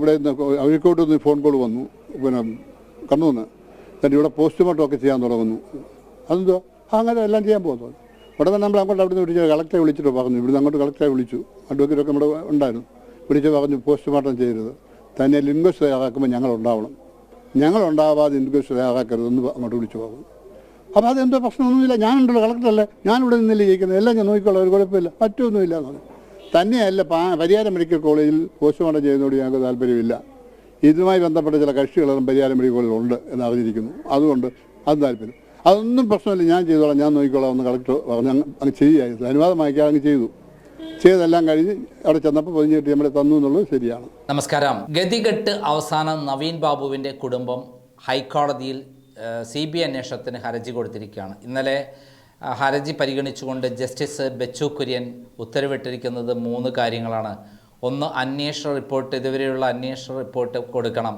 ഇവിടെ നിന്ന് അഴീക്കോട്ട് നിന്ന് ഫോൺ കോൾ വന്നു, പിന്നെ കണ്ണൂന്ന് തന്നെ ഇവിടെ പോസ്റ്റ്മോർട്ടം ഒക്കെ ചെയ്യാൻ തുടങ്ങുന്നു. അതെന്തോ അങ്ങനെ എല്ലാം ചെയ്യാൻ പോകുന്നു. ഉടനെ നമ്മൾ അങ്ങോട്ട് അവിടെ നിന്ന് വിളിച്ച് കളക്ടറെ വിളിച്ചിട്ട് പറഞ്ഞു, ഇവിടുന്ന് അങ്ങോട്ട് കളക്ടറെ വിളിച്ചു, അഡ്വക്കേറ്റൊക്കെ നമ്മുടെ ഉണ്ടായിരുന്നു, വിളിച്ച് പറഞ്ഞു പോസ്റ്റ്മോർട്ടം ചെയ്യരുത്, തന്നെ ഇൻക്വസ്റ്റ് തയ്യാറാക്കുമ്പോൾ ഞങ്ങളുണ്ടാവാതെ ഇൻക്വസ്റ്റ് തയ്യാറാക്കരുതെന്ന് അങ്ങോട്ട് വിളിച്ചു പറഞ്ഞു. അപ്പോൾ അതെന്തോ പ്രശ്നമൊന്നുമില്ല, ഞാനുണ്ടല്ലോ കളക്ടറല്ലേ, ഞാനിവിടെ നിന്നല്ലേ ജയിക്കുന്നത്, എല്ലാം ഞാൻ നോക്കിക്കോളാം, ഒരു കുഴപ്പമില്ല, മറ്റൊന്നുമില്ല എന്നാണ്. തന്നെയല്ല പരിയാരം മെഡിക്കൽ കോളേജിൽ പോസ്റ്റ്മോർട്ടം ചെയ്യുന്നതോട് ഞങ്ങൾക്ക് താല്പര്യമില്ല. ഇതുമായി ബന്ധപ്പെട്ട ചില കക്ഷികളും പരിയാരം മെഡിക്കൽ കോളേജിൽ ഉണ്ട് എന്ന് അറിഞ്ഞിരിക്കുന്നു. അതുകൊണ്ട് അത് താല്പര്യം, അതൊന്നും പ്രശ്നമില്ല, ഞാൻ ചെയ്തോളാം, ഞാൻ നോക്കിക്കോളാം എന്ന് കളക്ടർ പറഞ്ഞ് അങ്ങ് ചെയ്യുകയായിരുന്നു. അനുവാദം വാങ്ങിക്കാൻ അങ്ങ് ചെയ്തെല്ലാം കഴിഞ്ഞ് അവിടെ ചെന്നപ്പോൾ 18 നമ്മളെ തന്നു എന്നുള്ളത് ശരിയാണ്. നമസ്കാരം. ഗതികെട്ട് അവസാനം നവീൻ ബാബുവിൻ്റെ കുടുംബം ഹൈക്കോടതിയിൽ CBI അന്വേഷണത്തിന് ഹർജി കൊടുത്തിരിക്കുകയാണ്. ഇന്നലെ ഹർജി പരിഗണിച്ചുകൊണ്ട് ജസ്റ്റിസ് ബെച്ചു കുര്യൻ ഉത്തരവിട്ടിരിക്കുന്നത് 3 കാര്യങ്ങളാണ്. 1, അന്വേഷണ റിപ്പോർട്ട്, ഇതുവരെയുള്ള അന്വേഷണ റിപ്പോർട്ട് കൊടുക്കണം.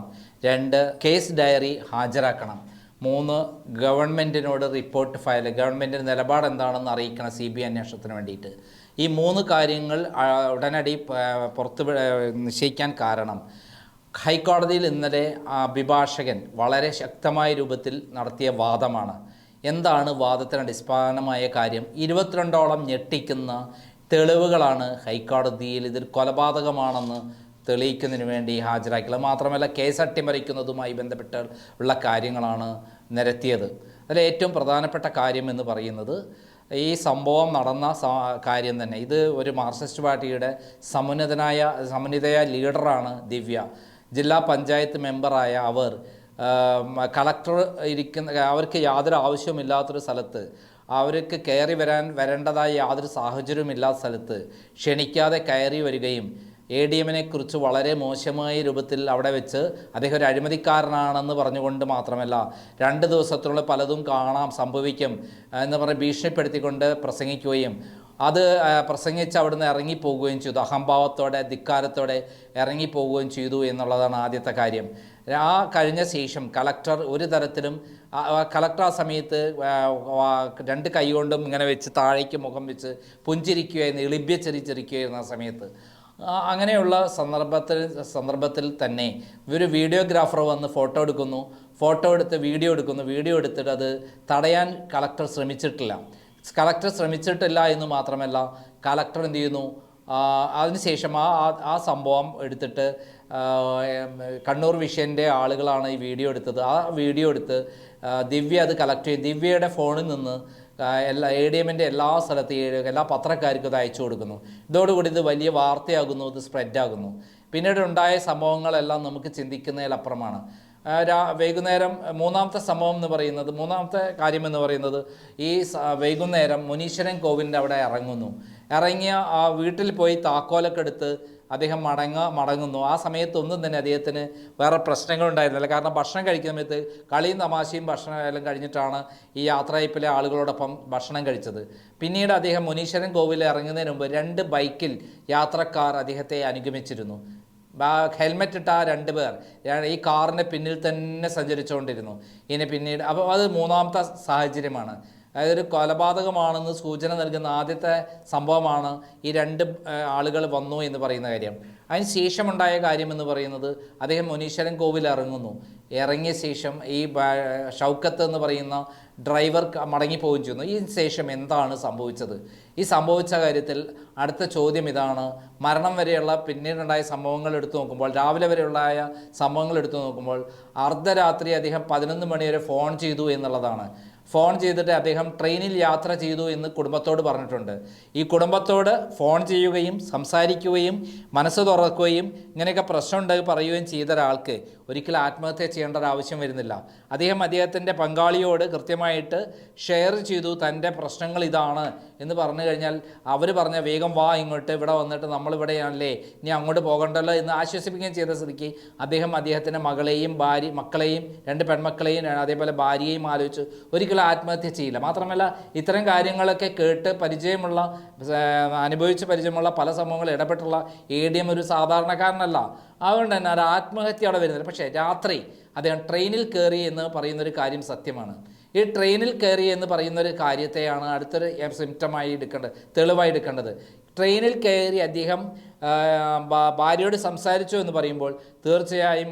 2, കേസ് ഡയറി ഹാജരാക്കണം. 3, ഗവൺമെൻറ്റിനോട് റിപ്പോർട്ട് ഫയൽ, ഗവൺമെൻറ്റിൻ്റെ നിലപാട് എന്താണെന്ന് അറിയിക്കണം CBI അന്വേഷണത്തിന് വേണ്ടിയിട്ട്. ഈ 3 കാര്യങ്ങൾ ഉടനടി നിശ്ചയിക്കാൻ കാരണം ഹൈക്കോടതിയിൽ ഇന്നലെ അഭിഭാഷകൻ വളരെ ശക്തമായ രൂപത്തിൽ നടത്തിയ വാദമാണ്. എന്താണ് വാദത്തിന് അടിസ്ഥാനമായ കാര്യം? 22ഓളം ഞെട്ടിക്കുന്ന തെളിവുകളാണ് ഹൈക്കോടതിയിൽ ഇതിൽ കൊലപാതകമാണെന്ന് തെളിയിക്കുന്നതിന് വേണ്ടി ഹാജരാക്കിയത്. മാത്രമല്ല കേസ് അട്ടിമറിക്കുന്നതുമായി ബന്ധപ്പെട്ട ഉള്ള കാര്യങ്ങളാണ് നിരത്തിയത്. അതിൽ ഏറ്റവും പ്രധാനപ്പെട്ട കാര്യം എന്ന് പറയുന്നത് ഈ സംഭവം നടന്ന കാര്യം തന്നെ, ഇത് ഒരു മാർക്സിസ്റ്റ് പാർട്ടിയുടെ സമുന്നതയായ ലീഡറാണ് ദിവ്യ. ജില്ലാ പഞ്ചായത്ത് മെമ്പറായ അവർ കളക്ടർ അവർക്ക് യാതൊരു ആവശ്യമില്ലാത്തൊരു സ്ഥലത്ത്, അവർക്ക് കയറി വരേണ്ടതായ യാതൊരു സാഹചര്യവുമില്ലാത്ത സ്ഥലത്ത് ക്ഷണിക്കാതെ കയറി വരികയും ADMനെ കുറിച്ച് വളരെ മോശമായ രൂപത്തിൽ അവിടെ വെച്ച് അദ്ദേഹം ഒരു അഴിമതിക്കാരനാണെന്ന് പറഞ്ഞുകൊണ്ട് മാത്രമല്ല 2 ദിവസത്തിലുള്ള പലതും സംഭവിക്കും എന്ന് പറഞ്ഞ് ഭീഷണിപ്പെടുത്തിക്കൊണ്ട് പ്രസംഗിക്കുകയും അത് പ്രസംഗിച്ച് അവിടുന്ന് ഇറങ്ങിപ്പോവുകയും ചെയ്തു. അഹംഭാവത്തോടെ ധിക്കാരത്തോടെ ഇറങ്ങിപ്പോവുകയും ചെയ്തു എന്നുള്ളതാണ് ആദ്യത്തെ കാര്യം. കഴിഞ്ഞ ശേഷം കളക്ടർ ഒരു തരത്തിലും കളക്ടർ ആ സമയത്ത് 2 കൈ കൊണ്ടും ഇങ്ങനെ വെച്ച് താഴേക്ക് മുഖം വെച്ച് പുഞ്ചിരിക്കുകയായിരുന്നു, എളിഭ്യച്ചിരിക്കുകയായിരുന്നു ആ സമയത്ത്. അങ്ങനെയുള്ള സന്ദർഭത്തിൽ തന്നെ ഒരു വീഡിയോഗ്രാഫർ വന്ന് ഫോട്ടോ എടുത്ത് വീഡിയോ എടുത്തിട്ട് അത് തടയാൻ കളക്ടർ ശ്രമിച്ചിട്ടില്ല എന്ന് മാത്രമല്ല, കളക്ടർ എന്ത് ചെയ്യുന്നു, അതിനുശേഷം ആ സംഭവം എടുത്തിട്ട് കണ്ണൂർ വിഷൻ്റെ ആളുകളാണ് ഈ വീഡിയോ എടുത്തത്. ആ വീഡിയോ എടുത്ത് ദിവ്യ അത് കളക്ട് ചെയ്യും. ദിവ്യയുടെ ഫോണിൽ നിന്ന് ADMൻ്റെ എല്ലാ സ്ഥലത്തും എല്ലാ പത്രക്കാർക്കും ഇത് അയച്ചു കൊടുക്കുന്നു. ഇതോടുകൂടി ഇത് വലിയ വാർത്തയാകുന്നു, ഇത് സ്പ്രെഡാകുന്നു. പിന്നീട് ഉണ്ടായ സംഭവങ്ങളെല്ലാം നമുക്ക് ചിന്തിക്കുന്നതിലപ്പുറമാണ്. വൈകുന്നേരം മൂന്നാമത്തെ കാര്യം എന്ന് പറയുന്നത് ഈ വൈകുന്നേരം മുനീശ്വരൻ കോവിലിൻ്റെ അവിടെ ഇറങ്ങിയ ആ വീട്ടിൽ പോയി താക്കോലൊക്കെ എടുത്ത് അദ്ദേഹം മടങ്ങുന്നു. ആ സമയത്തൊന്നും തന്നെ അദ്ദേഹത്തിന് വേറെ പ്രശ്നങ്ങളുണ്ടായിരുന്നില്ല. കാരണം ഭക്ഷണം കഴിക്കുന്ന സമയത്ത് കളിയും തമാശയും ഭക്ഷണം എല്ലാം കഴിഞ്ഞിട്ടാണ് ഈ യാത്രയപ്പിലെ ആളുകളോടൊപ്പം ഭക്ഷണം കഴിച്ചത്. പിന്നീട് അദ്ദേഹം മുനീശ്വരൻ കോവിലിൽ ഇറങ്ങുന്നതിന് മുമ്പ് 2 ബൈക്കിൽ യാത്രക്കാർ അദ്ദേഹത്തെ അനുഗമിച്ചിരുന്നു. ഹെൽമെറ്റ് ഇട്ട 2 പേർ ഈ കാറിൻ്റെ പിന്നിൽ തന്നെ സഞ്ചരിച്ചുകൊണ്ടിരുന്നു. പിന്നീട് അപ്പോൾ അത് 3ാമത്തെ സാഹചര്യമാണ്. അതായത് ഒരു കൊലപാതകമാണെന്ന് സൂചന നൽകുന്ന ആദ്യത്തെ സംഭവമാണ് ഈ 2 ആളുകൾ വന്നു എന്ന് പറയുന്ന കാര്യം. അതിന് ശേഷമുണ്ടായ കാര്യം എന്ന് പറയുന്നത് അദ്ദേഹം മുനീശ്വരൻ കോവിൽ ഇറങ്ങിയ ശേഷം ഈ ഷൗക്കത്ത് എന്ന് പറയുന്ന ഡ്രൈവർ മടങ്ങിപ്പോവുകയും ചെയ്യുന്നു. ഈ ശേഷം എന്താണ് സംഭവിച്ചത്? ഈ സംഭവിച്ച കാര്യത്തിൽ അടുത്ത ചോദ്യം ഇതാണ്. മരണം വരെയുള്ള പിന്നീടുണ്ടായ സംഭവങ്ങൾ എടുത്തു നോക്കുമ്പോൾ, രാവിലെ വരെയുള്ളായ സംഭവങ്ങൾ എടുത്തു നോക്കുമ്പോൾ അർദ്ധരാത്രി അദ്ദേഹം 11 മണി വരെ ഫോൺ ചെയ്തു എന്നുള്ളതാണ്. ഫോൺ ചെയ്തിട്ട് അദ്ദേഹം ട്രെയിനിൽ യാത്ര ചെയ്തു എന്ന് കുടുംബത്തോട് പറഞ്ഞിട്ടുണ്ട്. ഈ കുടുംബത്തോട് ഫോൺ ചെയ്യുകയും സംസാരിക്കുകയും മനസ്സ് തുറക്കുകയും ഇങ്ങനെയൊക്കെ പ്രശ്നമുണ്ടെങ്കിൽ പറയുകയും ചെയ്ത ഒരാൾക്ക് ഒരിക്കലും ആത്മഹത്യ ചെയ്യേണ്ട ഒരു ആവശ്യം വരുന്നില്ല. അദ്ദേഹത്തിൻ്റെ പങ്കാളിയോട് കൃത്യമായിട്ട് ഷെയർ ചെയ്തു തൻ്റെ പ്രശ്നങ്ങൾ ഇതാണ് എന്ന് പറഞ്ഞു കഴിഞ്ഞാൽ അവർ പറഞ്ഞ വേഗം വാ ഇങ്ങോട്ട്, ഇവിടെ വന്നിട്ട് നമ്മളിവിടെയാണല്ലേ, ഇനി അങ്ങോട്ട് പോകണ്ടല്ലോ എന്ന് ആശ്വസിപ്പിക്കുകയും ചെയ്ത സ്ഥിതിക്ക് അദ്ദേഹത്തിൻ്റെ മക്കളെയും 2 പെൺമക്കളെയും അതേപോലെ ഭാര്യയെയും ആലോചിച്ച് ഒരിക്കലും ആത്മഹത്യ ചെയ്യില്ല. മാത്രമല്ല ഇത്തരം കാര്യങ്ങളൊക്കെ കേട്ട് അനുഭവിച്ച് പരിചയമുള്ള പല സംഭവങ്ങളും ഇടപെട്ടുള്ള ADM ഒരു സാധാരണക്കാരനല്ല. അതുകൊണ്ട് തന്നെ ഒരു ആത്മഹത്യ അവിടെ വരുന്നില്ല. പക്ഷേ രാത്രി അദ്ദേഹം ട്രെയിനിൽ കയറി എന്ന് പറയുന്നൊരു കാര്യം സത്യമാണ്. ഈ ട്രെയിനിൽ കയറി എന്ന് പറയുന്നൊരു കാര്യത്തെയാണ് അടുത്തൊരു തെളിവായി എടുക്കേണ്ടത്. ട്രെയിനിൽ കയറി അദ്ദേഹം ഭാര്യയോട് സംസാരിച്ചു എന്ന് പറയുമ്പോൾ തീർച്ചയായും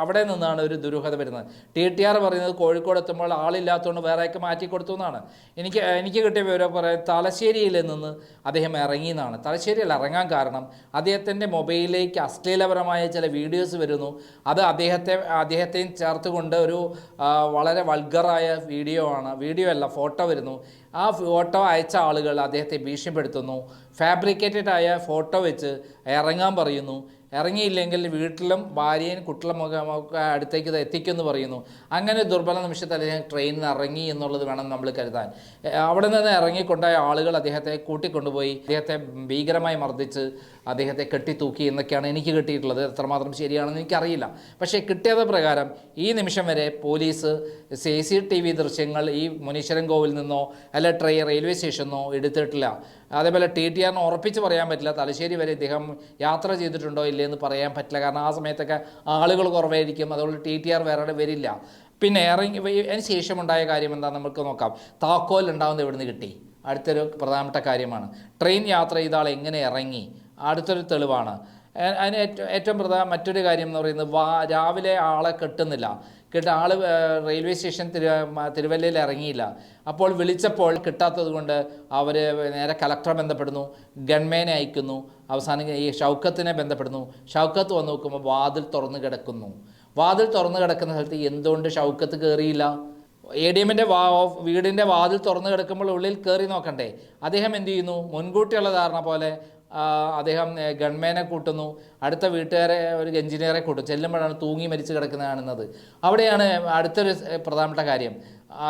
അവിടെ നിന്നാണ് ഒരു ദുരൂഹത വരുന്നത്. TTR പറയുന്നത് കോഴിക്കോട് എത്തുമ്പോൾ ആളില്ലാത്തതുകൊണ്ട് വേറെയൊക്കെ മാറ്റി കൊടുത്തു എന്നാണ്. എനിക്ക് കിട്ടിയ വിവരം പറയാം, തലശ്ശേരിയിൽ നിന്ന് അദ്ദേഹം ഇറങ്ങി എന്നാണ്. തലശ്ശേരിയിൽ ഇറങ്ങാൻ കാരണം അദ്ദേഹത്തിൻ്റെ മൊബൈലിലേക്ക് അശ്ലീലപരമായ ചില വീഡിയോസ് വരുന്നു. അത് അദ്ദേഹത്തെയും ചേർത്തുകൊണ്ട് ഒരു വളരെ വൾഗറായ വീഡിയോ അല്ല ഫോട്ടോ വരുന്നു. ആ ഫോട്ടോ അയച്ച ആളുകൾ അദ്ദേഹത്തെ ഭീഷണിപ്പെടുത്തുന്നു. ഫാബ്രിക്കേറ്റഡ് ആയ ഫോട്ടോ വെച്ച് ഇറങ്ങാൻ പറയുന്നു. ഇറങ്ങിയില്ലെങ്കിൽ വീട്ടിലും ഭാര്യയും കുട്ടികളും ഒക്കെ അടുത്തേക്ക് ഇത് എത്തിക്കുമെന്ന് പറയുന്നു. അങ്ങനെ ദുർബല നിമിഷത്തിൽ അദ്ദേഹം ട്രെയിനിൽ നിന്ന് ഇറങ്ങി എന്നുള്ളത് വേണം നമ്മൾ കരുതാൻ. അവിടെ നിന്ന് ഇറങ്ങിക്കൊണ്ടായ ആളുകൾ അദ്ദേഹത്തെ കൂട്ടിക്കൊണ്ടുപോയി അദ്ദേഹത്തെ ഭീകരമായി മർദ്ദിച്ച് അദ്ദേഹത്തെ കെട്ടിത്തൂക്കി എന്നൊക്കെയാണ് എനിക്ക് കിട്ടിയിട്ടുള്ളത്. എത്രമാത്രം ശരിയാണെന്ന് എനിക്കറിയില്ല. പക്ഷേ കിട്ടിയത് പ്രകാരം ഈ നിമിഷം വരെ പോലീസ് CCTV ദൃശ്യങ്ങൾ ഈ മുനീശ്വരൻ കോവിൽ നിന്നോ അല്ല റെയിൽവേ സ്റ്റേഷനിൽ നിന്നോ എടുത്തിട്ടില്ല. അതേപോലെ TTR ഉറപ്പിച്ച് പറയാൻ പറ്റില്ല തലശ്ശേരി വരെ ഇദ്ദേഹം യാത്ര ചെയ്തിട്ടുണ്ടോ ഇല്ലയെന്ന് പറയാൻ പറ്റില്ല. കാരണം ആ സമയത്തൊക്കെ ആളുകൾ കുറവായിരിക്കും. അതുകൊണ്ട് TTR വേറെ വരില്ല. പിന്നെ അതിന് ശേഷമുണ്ടായ കാര്യം എന്താണെന്ന് നമുക്ക് നോക്കാം. താക്കോൽ ഉണ്ടാകുന്നത് എവിടെ നിന്ന് കിട്ടി? അടുത്തൊരു പ്രധാനപ്പെട്ട കാര്യമാണ്. ട്രെയിൻ യാത്ര ചെയ്ത ആൾ എങ്ങനെ ഇറങ്ങി? അടുത്തൊരു തെളിവാണ്. അതിന് ഏറ്റവും മറ്റൊരു കാര്യം എന്ന് പറയുന്നത് രാവിലെ ആളെ കെട്ടുന്നില്ല. ആൾ റെയിൽവേ സ്റ്റേഷൻ തിരുവല്ലയിൽ ഇറങ്ങിയില്ല. അപ്പോൾ വിളിച്ചപ്പോൾ കിട്ടാത്തത് കൊണ്ട് അവർ നേരെ കലക്ടറെ ബന്ധപ്പെടുന്നു, ഗൺമേനെ അയക്കുന്നു, അവസാനം ഈ ഷൗക്കത്തിനെ ബന്ധപ്പെടുന്നു. ഷൗക്കത്ത് വന്ന് നോക്കുമ്പോൾ വാതിൽ തുറന്നു കിടക്കുന്നു. വാതിൽ തുറന്നു കിടക്കുന്ന സ്ഥലത്ത് എന്തുകൊണ്ട് ഷൗക്കത്ത് കയറിയില്ല? ADMൻ്റെ വീടിൻ്റെ വാതിൽ തുറന്നു കിടക്കുമ്പോൾ ഉള്ളിൽ കയറി നോക്കണ്ടേ? അദ്ദേഹം എന്ത് ചെയ്യുന്നു? മുൻകൂട്ടിയുള്ള ധാരണ പോലെ അദ്ദേഹം ഗൺമേനെ കൂട്ടുന്നു, അടുത്ത വീട്ടുകാരെ ഒരു എഞ്ചിനീയറെ കൂട്ടും. ചെല്ലുമ്പോഴാണ് തൂങ്ങി മരിച്ച് കിടക്കുന്നത് കാണുന്നത്. അവിടെയാണ് അടുത്തൊരു പ്രധാനപ്പെട്ട കാര്യം.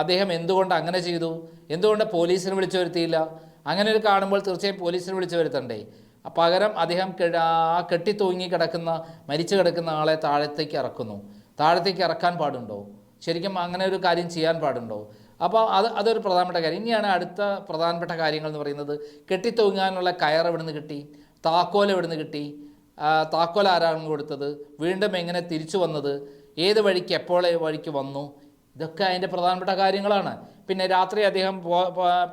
അദ്ദേഹം എന്തുകൊണ്ട് അങ്ങനെ ചെയ്തു? എന്തുകൊണ്ട് പോലീസിനെ വിളിച്ചു വരുത്തിയില്ല? അങ്ങനെ ഒരു കാണുമ്പോൾ തീർച്ചയായും പോലീസിനെ വിളിച്ചു വരുത്തണ്ടേ? പകരം അദ്ദേഹം കെട്ടി തൂങ്ങി മരിച്ചു കിടക്കുന്ന ആളെ താഴത്തേക്ക് ഇറക്കുന്നു. താഴത്തേക്ക് ഇറക്കാൻ പാടുണ്ടോ? ശരിക്കും അങ്ങനെ ഒരു കാര്യം ചെയ്യാൻ പാടുണ്ടോ? അപ്പോൾ അതൊരു പ്രധാനപ്പെട്ട കാര്യം. ഇനിയാണ് അടുത്ത പ്രധാനപ്പെട്ട കാര്യങ്ങൾ എന്ന് പറയുന്നത്. കെട്ടിത്തൂങ്ങാനുള്ള കയർ എവിടെ നിന്ന് കിട്ടി? താക്കോൽ എവിടെ നിന്ന് കിട്ടി? താക്കോൽ ആരാണ് കൊടുത്തത്? വീണ്ടും എങ്ങനെ തിരിച്ചു വന്നത്? ഏത് വഴിക്ക് വഴിക്ക് വന്നു? ഇതൊക്കെ അതിൻ്റെ പ്രധാനപ്പെട്ട കാര്യങ്ങളാണ്. പിന്നെ രാത്രി അദ്ദേഹം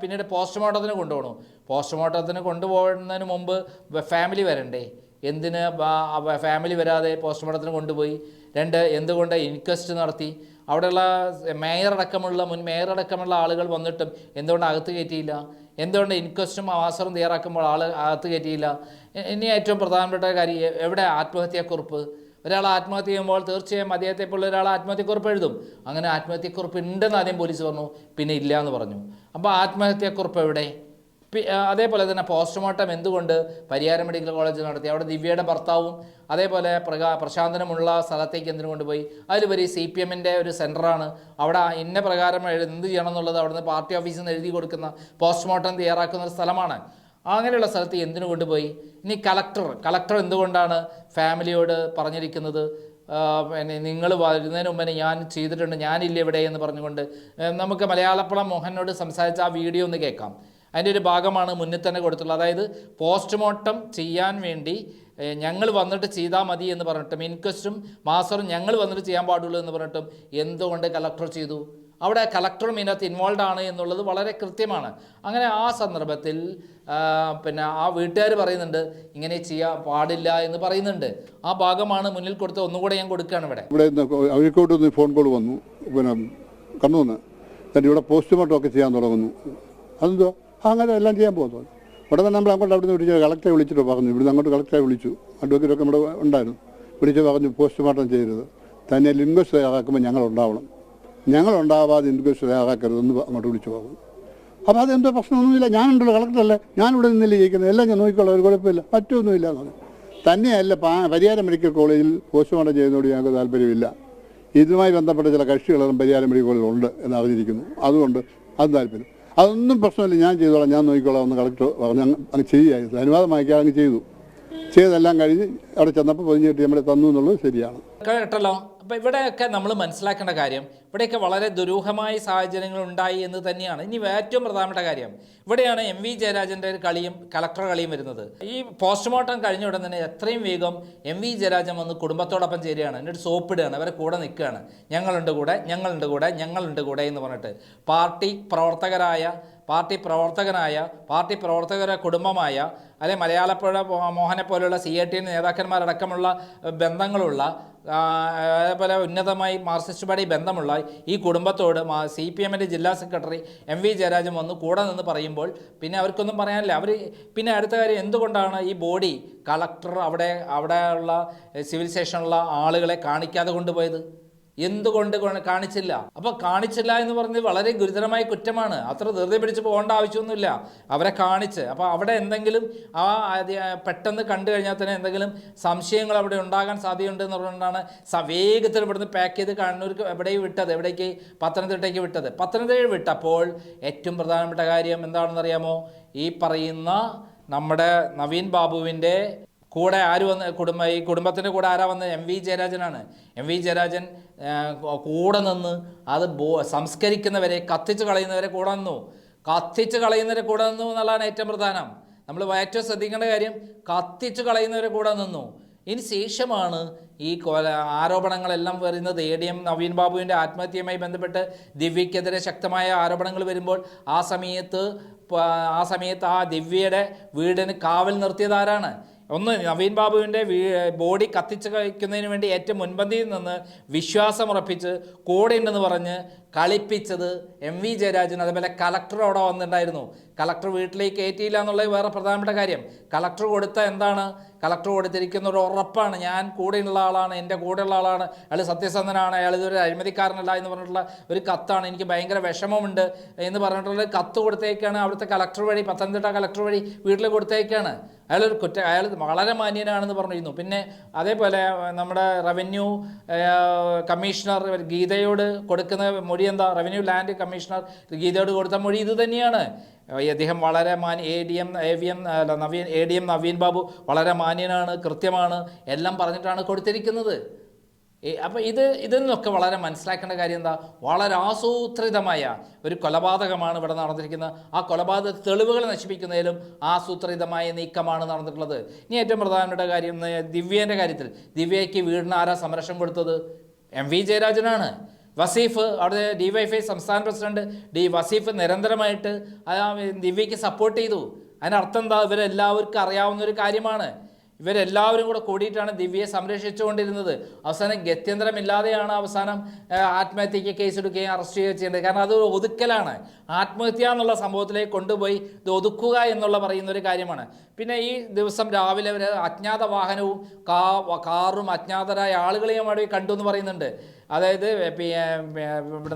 പിന്നീട് പോസ്റ്റ്മോർട്ടത്തിന് കൊണ്ടുപോകണം. പോസ്റ്റ്മോർട്ടത്തിന് കൊണ്ടുപോകുന്നതിന് മുമ്പ് ഫാമിലി വരണ്ടേ? എന്തിന് ഫാമിലി വരാതെ പോസ്റ്റ്മോർട്ടത്തിന് കൊണ്ടുപോയി? എന്തുകൊണ്ട് ഇൻക്വസ്റ്റ് നടത്തി? അവിടെയുള്ള മുൻ മേയർ അടക്കമുള്ള ആളുകൾ വന്നിട്ടും എന്തുകൊണ്ട് അകത്ത് കയറ്റിയില്ല? എന്തുകൊണ്ട് ഇൻക്വസ്റ്റും അവസരം തയ്യാറാക്കുമ്പോൾ അകത്ത് കയറ്റിയില്ല? ഇനി ഏറ്റവും പ്രധാനപ്പെട്ട കാര്യം, എവിടെ ആത്മഹത്യാക്കുറിപ്പ്? ഒരാൾ ആത്മഹത്യ ചെയ്യുമ്പോൾ തീർച്ചയായും അദ്ദേഹത്തെ പോലെ ഒരാൾ ആത്മഹത്യക്കുറിപ്പ് എഴുതും. അങ്ങനെ ആത്മഹത്യക്കുറിപ്പ് ഉണ്ടെന്ന് ആദ്യം പോലീസ് പറഞ്ഞു, പിന്നെ ഇല്ല എന്ന് പറഞ്ഞു. അപ്പോൾ ആത്മഹത്യാക്കുറിപ്പ് എവിടെ? അതേപോലെ തന്നെ പോസ്റ്റ്മോർട്ടം എന്തുകൊണ്ട് പരിയാരം മെഡിക്കൽ കോളേജിൽ നടത്തി? അവിടെ ദിവ്യയുടെ ഭർത്താവും അതേപോലെ പ്രശാന്തനുമുള്ള സ്ഥലത്തേക്ക് എന്തിനു കൊണ്ടുപോയി? അതിലുപരി CPMൻ്റെ ഒരു സെൻറ്ററാണ്. അവിടെ ഇന്ന പ്രകാരം എന്ത് ചെയ്യണം എന്നുള്ളത് അവിടുന്ന് പാർട്ടി ഓഫീസിൽ നിന്ന് എഴുതി കൊടുക്കുന്ന പോസ്റ്റ്മോർട്ടം തയ്യാറാക്കുന്ന ഒരു സ്ഥലമാണ്. അങ്ങനെയുള്ള സ്ഥലത്ത് എന്തിനു കൊണ്ടുപോയി? ഇനി കളക്ടർ എന്തുകൊണ്ടാണ് ഫാമിലിയോട് പറഞ്ഞിരിക്കുന്നത് നിങ്ങൾ വരുന്നതിന് മുമ്പേ ഞാൻ ചെയ്തിട്ടുണ്ട്, ഞാനില്ല ഇവിടെ എന്ന് പറഞ്ഞുകൊണ്ട്? നമുക്ക് മലയാളപ്പുളം മോഹനോട് സംസാരിച്ച ആ വീഡിയോ ഒന്ന് കേൾക്കാം. അതിൻ്റെ ഒരു ഭാഗമാണ് മുന്നിൽ തന്നെ കൊടുത്തുള്ളത്. അതായത് പോസ്റ്റ്മോർട്ടം ചെയ്യാൻ വേണ്ടി ഞങ്ങൾ വന്നിട്ട് ചെയ്താൽ മതി എന്ന് പറഞ്ഞിട്ടും ഇൻക്വസ്റ്റും മാസ്റ്ററും ഞങ്ങൾ വന്നിട്ട് ചെയ്യാൻ പാടുള്ളൂ എന്ന് പറഞ്ഞിട്ടും എന്തുകൊണ്ട് കളക്ടർ ചെയ്തു? അവിടെ കളക്ടറും ഇതിനകത്ത് ഇൻവോൾവ് ആണ് എന്നുള്ളത് വളരെ കൃത്യമാണ്. അങ്ങനെ ആ സന്ദർഭത്തിൽ പിന്നെ ആ വീട്ടുകാർ പറയുന്നുണ്ട് ഇങ്ങനെ ചെയ്യാൻ പാടില്ല എന്ന് പറയുന്നുണ്ട്. ആ ഭാഗമാണ് മുന്നിൽ കൊടുത്ത് ഒന്നുകൂടെ ഞാൻ കൊടുക്കുകയാണ്. ഇവിടെ അഴീക്കോട്ട് നിന്ന് ഫോൺ കോൾ വന്നു, പിന്നെ കണ്ണൂന്ന് തന്നെ ഇവിടെ പോസ്റ്റ്മോർട്ടം ഒക്കെ ചെയ്യാൻ തുടങ്ങുന്നു. അതെന്തോ അങ്ങനെ എല്ലാം ചെയ്യാൻ പോകുന്നു. ഉടനെ നമ്മൾ അങ്ങോട്ട് അവിടെ നിന്ന് വിളിച്ച് കളക്ടറെ വിളിച്ചിട്ട് പറഞ്ഞു, ഇവിടുന്ന് അങ്ങോട്ട് കളക്ടറെ വിളിച്ചു. അഡ്വക്കേറ്റൊക്കെ നമ്മുടെ ഉണ്ടായിരുന്നു. വിളിച്ച് പറഞ്ഞു പോസ്റ്റ്മോർട്ടം ചെയ്യരുത്, തന്നെ ഇൻക്വസ്റ്റ് തയ്യാറാക്കുമ്പോൾ ഞങ്ങളുണ്ടാവാതെ ഇൻക്വസ്റ്റ് തയ്യാറാക്കരുതെന്ന് അങ്ങോട്ട് വിളിച്ചു പോകും. അപ്പോൾ അതെന്തോ പ്രശ്നമൊന്നുമില്ല, ഞാനുണ്ടല്ലോ കളക്ടറല്ലേ, ഞാനിവിടെ നിന്നില്ല ജയിക്കുന്നത്, എല്ലാം ഞാൻ നോക്കിക്കോളാം, ഒരു കുഴപ്പമില്ല, മറ്റൊന്നുമില്ല എന്ന് പറഞ്ഞു. തന്നെയല്ല പരിയാരം മെഡിക്കൽ കോളേജിൽ പോസ്റ്റ്മോർട്ടം ചെയ്യുന്നതോട് ഞങ്ങൾക്ക് താല്പര്യമില്ല. ഇതുമായി ബന്ധപ്പെട്ട ചില കക്ഷികളും പരിയാരം മെഡിക്കൽ കോളേജിൽ ഉണ്ട് എന്ന് അറിഞ്ഞിരിക്കുന്നു. അതുകൊണ്ട് അത് താല്പര്യം, അതൊന്നും പ്രശ്നമില്ല, ഞാൻ ചെയ്തോളാം, ഞാൻ നോക്കിക്കോളാം എന്ന് കളക്ടർ പറഞ്ഞ് അങ്ങ് ചെയ്യുകയായിരുന്നു. അനുവാദം വാങ്ങിക്കാൻ അങ്ങ് ചെയ്തെല്ലാം കഴിഞ്ഞ് അവിടെ ചെന്നപ്പോൾ പൊതിഞ്ഞിട്ട് നമ്മളെ തന്നു എന്നുള്ളത് ശരിയാണ് കേട്ടല്ലോ. അപ്പോൾ ഇവിടെയൊക്കെ നമ്മൾ മനസ്സിലാക്കേണ്ട കാര്യം, ഇവിടെയൊക്കെ വളരെ ദുരൂഹമായ സാഹചര്യങ്ങൾ ഉണ്ടായി എന്ന് തന്നെയാണ്. ഇനി ഏറ്റവും പ്രധാനപ്പെട്ട കാര്യം, ഇവിടെയാണ് MV ജയരാജൻ്റെ ഒരു കളിയും കളക്ടർ കളിയും വരുന്നത്. ഈ പോസ്റ്റ്മോർട്ടം കഴിഞ്ഞ ഉടൻ തന്നെ എത്രയും വേഗം MV ജയരാജൻ വന്ന് കുടുംബത്തോടൊപ്പം ചേരുകയാണ്, എന്നിട്ട് സോപ്പിടുകയാണ്, അവരെ കൂടെ നിൽക്കുകയാണ്. ഞങ്ങളുണ്ട് കൂടെ എന്ന് പറഞ്ഞിട്ട് പാർട്ടി പ്രവർത്തകരായ പാർട്ടി പ്രവർത്തകരുടെ കുടുംബമായ അല്ലെങ്കിൽ മലയാളപ്പുഴ മോഹനെ പോലുള്ള CIT നേതാക്കന്മാരടക്കമുള്ള ബന്ധങ്ങളുള്ള അതേപോലെ ഉന്നതമായി മാർക്സിസ്റ്റ് പാർട്ടി ബന്ധമുള്ള ഈ കുടുംബത്തോട് CPM ജില്ലാ സെക്രട്ടറി MV ജയരാജൻ വന്ന് കൂടെ നിന്ന് പറയുമ്പോൾ പിന്നെ അവർക്കൊന്നും പറയാനില്ല. പിന്നെ അടുത്ത കാര്യം, എന്തുകൊണ്ടാണ് ഈ ബോഡി കളക്ടർ അവിടെയുള്ള സിവിൽ സ്റ്റേഷനിലുള്ള ആളുകളെ കാണിക്കാതെ കൊണ്ടുപോയത്? എന്തുകൊണ്ട് കാണിച്ചില്ല? അപ്പോൾ കാണിച്ചില്ല എന്ന് പറഞ്ഞത് വളരെ ഗുരുതരമായ കുറ്റമാണ്. അത്ര ധൃതി പിടിച്ച് പോകേണ്ട ആവശ്യമൊന്നുമില്ല. അവരെ കാണിച്ച് അപ്പോൾ അവിടെ എന്തെങ്കിലും പെട്ടെന്ന് കണ്ടു കഴിഞ്ഞാൽ തന്നെ എന്തെങ്കിലും സംശയങ്ങൾ അവിടെ ഉണ്ടാകാൻ സാധ്യതയുണ്ട് എന്നുള്ളതുകൊണ്ടാണ് വേഗത്തിൽ ഇവിടുന്ന് പാക്ക് ചെയ്ത് കണ്ണൂർക്ക് എവിടേക്ക് പത്തനംതിട്ടയ്ക്ക് വിട്ടത്. പത്തനംതിട്ട വിട്ടപ്പോൾ ഏറ്റവും പ്രധാനപ്പെട്ട കാര്യം എന്താണെന്നറിയാമോ? ഈ പറയുന്ന നമ്മുടെ നവീൻ ബാബുവിൻ്റെ കൂടെ ആര് വന്ന് ഈ കുടുംബത്തിൻ്റെ കൂടെ ആരാ വന്നത്? MV ജയരാജനാണ്. MV ജയരാജൻ കൂടെ നിന്ന് അത് സംസ്കരിക്കുന്നവരെ, കത്തിച്ച് കളയുന്നവരെ കൂടെ നിന്നു. എന്നുള്ളതാണ് ഏറ്റവും പ്രധാനം. നമ്മൾ ഏറ്റവും ശ്രദ്ധിക്കേണ്ട കാര്യം, കത്തിച്ച് കളയുന്നവരെ കൂടെ നിന്നു. ഇതിന് ശേഷമാണ് ഈ ആരോപണങ്ങളെല്ലാം വരുന്നത്. നവീൻ ബാബുവിൻ്റെ ആത്മഹത്യയുമായി ബന്ധപ്പെട്ട് ദിവ്യക്കെതിരെ ശക്തമായ ആരോപണങ്ങൾ വരുമ്പോൾ ആ സമയത്ത് ആ ദിവ്യയുടെ വീടിന് കാവൽ നിർത്തിയതാരാണ്? ഒന്ന്, നവീൻ ബാബുവിൻ്റെ ബോഡി കത്തിച്ച് കഴിക്കുന്നതിന് വേണ്ടി ഏറ്റവും മുൻപന്തിയിൽ നിന്ന് വിശ്വാസമുറപ്പിച്ച് കൂടെ ഉണ്ടെന്ന് പറഞ്ഞ് കളിപ്പിച്ചത് MV ജയരാജൻ. അതുപോലെ കളക്ടർ അവിടെ വന്നിട്ടുണ്ടായിരുന്നു. കളക്ടർ വീട്ടിലേക്ക് കയറ്റിയില്ല എന്നുള്ളത് വേറെ പ്രധാനപ്പെട്ട കാര്യം. കളക്ടർ കൊടുത്തിരിക്കുന്ന ഒരു ഉറപ്പാണ്, ഞാൻ കൂടെയുള്ള ആളാണ്, എൻ്റെ കൂടെയുള്ള ആളാണ്, അയാൾ സത്യസന്ധനാണ്, അയാൾ ഇതൊരു അഴിമതിക്കാരനല്ല എന്ന് പറഞ്ഞിട്ടുള്ള ഒരു കത്താണ്. എനിക്ക് ഭയങ്കര വിഷമമുണ്ട് എന്ന് പറഞ്ഞിട്ടുള്ള കത്ത് കൊടുത്തേക്കാണ് അവിടുത്തെ കളക്ടർ വഴി, പത്തനംതിട്ട കളക്ടർ വഴി വീട്ടിൽ കൊടുത്തേക്കാണ്. അയാൾ വളരെ മാന്യനാണെന്ന് പറഞ്ഞിരുന്നു. പിന്നെ അതേപോലെ നമ്മുടെ റവന്യൂ കമ്മീഷണർ ഗീതയോട് കൊടുക്കുന്ന മൊഴി എന്താ? റവന്യൂ ലാൻഡ് കമ്മീഷണർ ഗീതയോട് കൊടുത്ത മൊഴി ഇത് തന്നെയാണ്. അദ്ദേഹം വളരെ ADM നവീൻ ബാബു വളരെ മാന്യനാണ്, കൃത്യമാണ്, എല്ലാം പറഞ്ഞിട്ടാണ് കൊടുത്തിരിക്കുന്നത്. അപ്പോൾ ഇതിൽ നിന്നൊക്കെ വളരെ മനസ്സിലാക്കേണ്ട കാര്യം എന്താ? വളരെ ആസൂത്രിതമായ ഒരു കൊലപാതകമാണ് ഇവിടെ നടന്നിരിക്കുന്നത്. ആ കൊലപാതക തെളിവുകൾ നശിപ്പിക്കുന്നതിലും ആസൂത്രിതമായ നീക്കമാണ് നടന്നിട്ടുള്ളത്. ഇനി ഏറ്റവും പ്രധാനപ്പെട്ട കാര്യം, ദിവ്യേൻ്റെ കാര്യത്തിൽ ദിവ്യയ്ക്ക് വീടിന് ആരാ സംരക്ഷണം കൊടുത്തത്? MV ജയരാജനാണ്. വസീഫ്, അവിടെ DYFI സംസ്ഥാന പ്രസിഡന്റ് വസീഫ് നിരന്തരമായിട്ട് ദിവ്യയ്ക്ക് സപ്പോർട്ട് ചെയ്തു. അതിനർത്ഥം എന്താ? ഇവരെല്ലാവർക്കും അറിയാവുന്നൊരു കാര്യമാണ്. ഇവരെല്ലാവരും കൂടെ കൂടിയിട്ടാണ് ദിവ്യയെ സംരക്ഷിച്ചുകൊണ്ടിരുന്നത്. അവസാനം ഗത്യന്തരമില്ലാതെയാണ് ആത്മഹത്യയ്ക്ക് കേസെടുക്കുകയും അറസ്റ്റ് ചെയ്യുകയും ചെയ്യേണ്ടത്. കാരണം അത് ഒതുക്കലാണ്. ആത്മഹത്യ എന്നുള്ള സംഭവത്തിലേക്ക് കൊണ്ടുപോയി ഇത് ഒതുക്കുക എന്നുള്ള പറയുന്നൊരു കാര്യമാണ്. പിന്നെ ഈ ദിവസം രാവിലെ ഒരു അജ്ഞാത വാഹനവും കാറും അജ്ഞാതരായ ആളുകളെയും അവിടെ കണ്ടു എന്ന് പറയുന്നുണ്ട്. അതായത്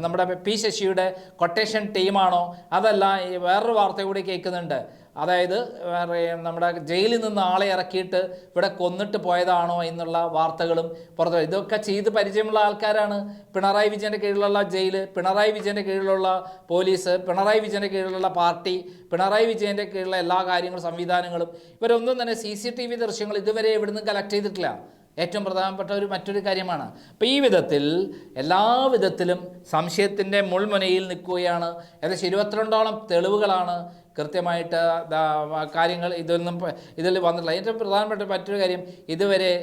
നമ്മുടെ P ശശിയുടെ കൊട്ടേഷൻ ടീമാണോ അതല്ല, വേറൊരു വാർത്ത കൂടി കേൾക്കുന്നുണ്ട്. അതായത് നമ്മുടെ ജയിലിൽ നിന്ന് ആളെ ഇറക്കിയിട്ട് ഇവിടെ കൊന്നിട്ട് പോയതാണോ എന്നുള്ള വാർത്തകളും പുറത്തു. ഇതൊക്കെ ചെയ്ത് പരിചയമുള്ള ആൾക്കാരാണ്. പിണറായി വിജയൻ്റെ കീഴിലുള്ള ജയിൽ, പിണറായി വിജയൻ്റെ കീഴിലുള്ള പോലീസ്, പിണറായി വിജയൻ്റെ കീഴിലുള്ള പാർട്ടി, പിണറായി വിജയൻ്റെ കീഴിലുള്ള എല്ലാ കാര്യങ്ങളും സംവിധാനങ്ങളും, ഇവരൊന്നും തന്നെ CCTV ദൃശ്യങ്ങൾ ഇതുവരെ ഇവിടുന്ന് കളക്ട് ചെയ്തിട്ടില്ല. ഏറ്റവും പ്രധാനപ്പെട്ട മറ്റൊരു കാര്യമാണ്. അപ്പോൾ ഈ വിധത്തിൽ എല്ലാ വിധത്തിലും സംശയത്തിൻ്റെ മുൾമുനയിൽ നിൽക്കുകയാണ്. ഏകദേശം 22ഓളം തെളിവുകളാണ് കൃത്യമായിട്ട് കാര്യങ്ങൾ ഇതിൽ വന്നിട്ടുള്ള. ഏറ്റവും പ്രധാനപ്പെട്ട മറ്റൊരു കാര്യം, ഇതുവരെ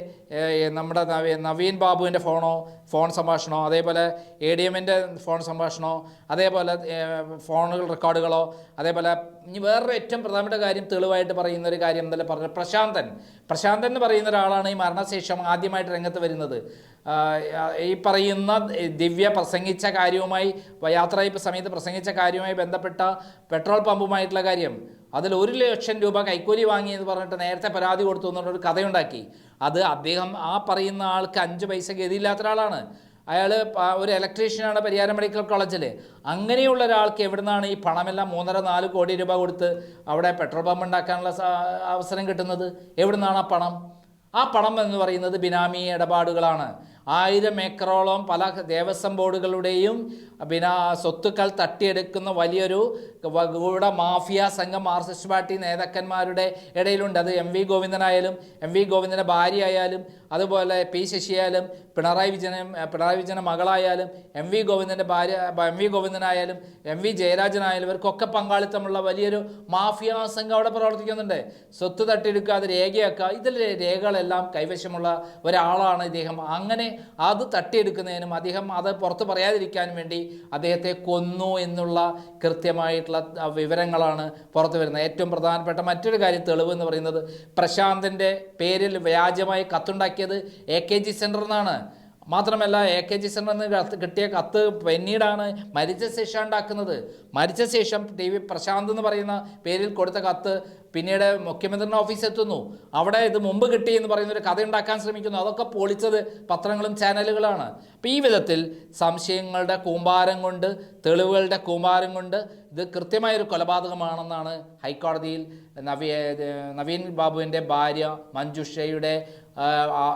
നമ്മുടെ നവീൻ ബാബുവിൻ്റെ ഫോൺ സംഭാഷണമോ അതേപോലെ ADMൻ്റെ ഫോൺ സംഭാഷണമോ അതേപോലെ ഫോണുകൾ റെക്കോർഡുകളോ അതേപോലെ ഇനി വേറൊരു ഏറ്റവും പ്രധാനപ്പെട്ട കാര്യം തെളിവായിട്ട് പറയുന്ന ഒരു കാര്യം എന്തായാലും പറഞ്ഞു, പ്രശാന്തൻ എന്ന് പറയുന്ന ഒരാളാണ് ഈ മരണശേഷം ആദ്യമായിട്ട് രംഗത്ത് വരുന്നത്. ഈ പറയുന്ന ദിവ്യ പ്രസംഗിച്ച കാര്യവുമായി യാത്രയപ്പ് സമയത്ത് പ്രസംഗിച്ച കാര്യവുമായി ബന്ധപ്പെട്ട പെട്രോൾ പമ്പുമായിട്ടുള്ള കാര്യം, അതിൽ 1 ലക്ഷം രൂപ കൈക്കൂലി വാങ്ങി എന്ന് പറഞ്ഞിട്ട് നേരത്തെ പരാതി കൊടുത്തു എന്നുള്ളൊരു കഥയുണ്ടാക്കി. അത് അദ്ദേഹം ആ പറയുന്ന ആൾക്ക് 5 പൈസ ഗതിയില്ലാത്ത ഒരാളാണ്. അയാൾ ഒരു ഇലക്ട്രീഷ്യനാണ് പരിയാരം മെഡിക്കൽ കോളേജിൽ. അങ്ങനെയുള്ള ഒരാൾക്ക് എവിടുന്നാണ് ഈ പണമെല്ലാം 3.5-4 കോടി രൂപ കൊടുത്ത് അവിടെ പെട്രോൾ പമ്പ് ഉണ്ടാക്കാനുള്ള അവസരം കിട്ടുന്നത്? എവിടുന്നാണ് ആ പണം? ആ പണം എന്ന് പറയുന്നത് ബിനാമി ഇടപാടുകളാണ്. 1000 ഏക്കറോളം പല ദേവസ്വം ബോർഡുകളുടെയും സ്വത്തുക്കൾ തട്ടിയെടുക്കുന്ന വലിയൊരു ഗൂഢ മാഫിയ സംഘം മാർക്സിസ്റ്റ് പാർട്ടി നേതാക്കന്മാരുടെ ഇടയിലുണ്ട്. അത് MV ഗോവിന്ദനായാലും MV ഗോവിന്ദൻ്റെ ഭാര്യ ആയാലും അതുപോലെ P ശശിയായാലും പിണറായി വിജയൻ്റെ മകളായാലും MV ഗോവിന്ദൻ്റെ ഭാര്യ MV ഗോവിന്ദനായാലും MV ജയരാജനായാലും ഇവർക്കൊക്കെ പങ്കാളിത്തമുള്ള വലിയൊരു മാഫിയ സംഘം അവിടെ പ്രവർത്തിക്കുന്നുണ്ട്. സ്വത്ത് തട്ടിയെടുക്കുക, അത് രേഖയാക്കുക, ഇതിൽ രേഖകളെല്ലാം കൈവശമുള്ള ഒരാളാണ് ഇദ്ദേഹം. അങ്ങനെ അത് തട്ടിയെടുക്കുന്നതിനും അദ്ദേഹം അത് പുറത്ത് പറയാതിരിക്കാനും വേണ്ടി അദ്ദേഹത്തെ കൊന്നു എന്നുള്ള കൃത്യമായിട്ടുള്ള വിവരങ്ങളാണ് പുറത്തു വരുന്നത്. ഏറ്റവും പ്രധാനപ്പെട്ട മറ്റൊരു കാര്യം, തെളിവ് എന്ന് പറയുന്നത് പ്രശാന്തിൻ്റെ പേരിൽ വ്യാജമായി കത്തുണ്ടാക്കിയത് AKG സെൻറ്ററിൽ നിന്നാണ്. മാത്രമല്ല AKG സെൻറ്ററിൽ നിന്ന് കിട്ടിയ കത്ത് പിന്നീടാണ് മരിച്ച ശേഷം ഉണ്ടാക്കുന്നത്. മരിച്ച ശേഷം TV പ്രശാന്ത് എന്ന് പറയുന്ന പേരിൽ കൊടുത്ത കത്ത് പിന്നീട് മുഖ്യമന്ത്രിയുടെ ഓഫീസ് എത്തുന്നു. അവിടെ ഇത് മുമ്പ് കിട്ടി എന്ന് പറയുന്ന ഒരു കഥ ഉണ്ടാക്കാൻ ശ്രമിക്കുന്നു. അതൊക്കെ പൊളിച്ചത് പത്രങ്ങളും ചാനലുകളാണ്. അപ്പോൾ ഈ വിധത്തിൽ സംശയങ്ങളുടെ കൂമ്പാരം കൊണ്ട്, തെളിവുകളുടെ കൂമ്പാരം കൊണ്ട് ഇത് കൃത്യമായൊരു കൊലപാതകമാണെന്നാണ് ഹൈക്കോടതിയിൽ നവീൻ ബാബുവിൻ്റെ ഭാര്യ മഞ്ജുഷയുടെ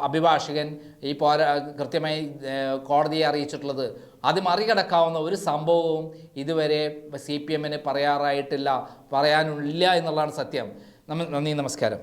അഭിഭാഷകൻ കൃത്യമായി കോടതിയെ അറിയിച്ചിട്ടുള്ളത്. അത് മറികടക്കാവുന്ന ഒരു സംഭവവും ഇതുവരെ CPM പറയാറായിട്ടില്ല, പറയാനില്ല എന്നുള്ളതാണ് സത്യം. നന്ദി, നമസ്കാരം.